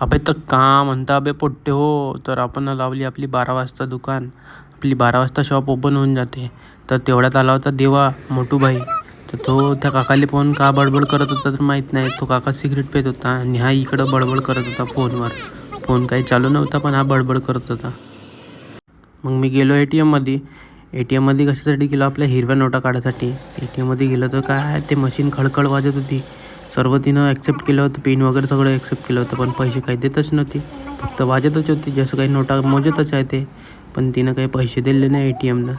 अबे तर का म्हणता अबे पोट्टे हो. तर आपण लावली आपली 12 वाजता दुकान. आपली 12 वाजता शॉप ओपन होऊन जाते. तर तेवढ्यात आला होता देवा मोठूबाई. तर तो त्या काकाला पाहून का बडबड करत होता तर माहीत नाही. तो काका सिगरेट पेत होता आणि हा इकडं बडबड करत होता फोनवर. फोन काही चालू नव्हता पण हा बडबड करत होता. मग मी गेलो ATMमध्ये. ATMमध्ये कशासाठी गेलो? आपल्या हिरव्या नोटा काढायसाठी. ATMमध्ये गेलो तर काय ते मशीन खडखड वाजत होती. सर्व तिनं ॲक्सेप्ट केलं होतं, पिन वगैरे सगळं ॲक्सेप्ट केलं होतं, पण पैसे काही देतच नव्हती. फक्त वाजतच होती, जसं काही नोटा मोजतच आहे ते. पण तिनं काही पैसे दिले नाही ATMला.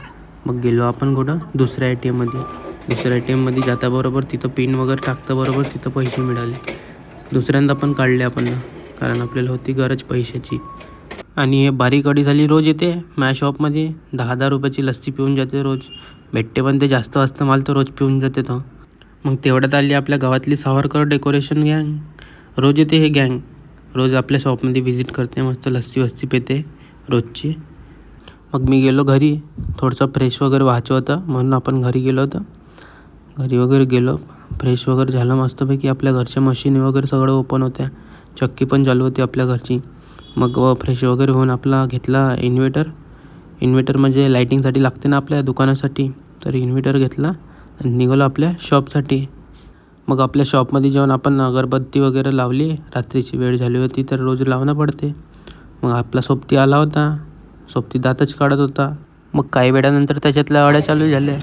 मग गेलो आपण कुठं दुसऱ्या ATMमध्ये. दुसऱ्या ATMमध्ये जाताबरोबर तिथं पिन वगैरे टाकताबरोबर तिथं पैसे मिळाले. दुसऱ्यांदा पण काढले आपण, कारण आपल्याला होती गरज पैशाची. आणि हे बारीक अडी झाली रोज येते माझ्या शॉपमध्ये. 10-10 रुपयाची लस्सी पिऊन जाते रोज. भेटते पण ते जास्त वाजतं मला, तर रोज पिऊन जाते तो. मग तेवढ्यात आली आपल्या गावातली सावरकर डेकोरेशन गँग. रोज येते हे गँग, रोज आपल्या शॉपमध्ये व्हिजिट करते, मस्त लस्सी वस्सी पिते रोजची. मग मी गेलो घरी, थोडंसं फ्रेश वगैरे व्हायचं होतं म्हणून आपण घरी गेलो होतं. घरी वगैरे गेलो, फ्रेश वगैरे झालं मस्तपैकी. आपल्या घरच्या मशीन वगैरे सगळं ओपन होत्या, चक्की पण चालू होती आपल्या घरची. मग फ्रेश वगैरे होऊन आपला घेतला इन्व्हर्टर म्हणजे लाईटिंगसाठी लागते ना आपल्या दुकानासाठी. तर इन्व्हर्टर घेतला आणि निघालो आपल्या शॉपसाठी. मग आपल्या शॉपमध्ये जेव्हा आपण अगरबत्ती वगैरे लावली, रात्रीची वेळ झाली होती तर रोज लावणं पडते. मग आपला सोबती आला होता, सोबती दातच काढत होता. मग काही वेळानंतर त्याच्यातल्या अड्या चालू झाल्या.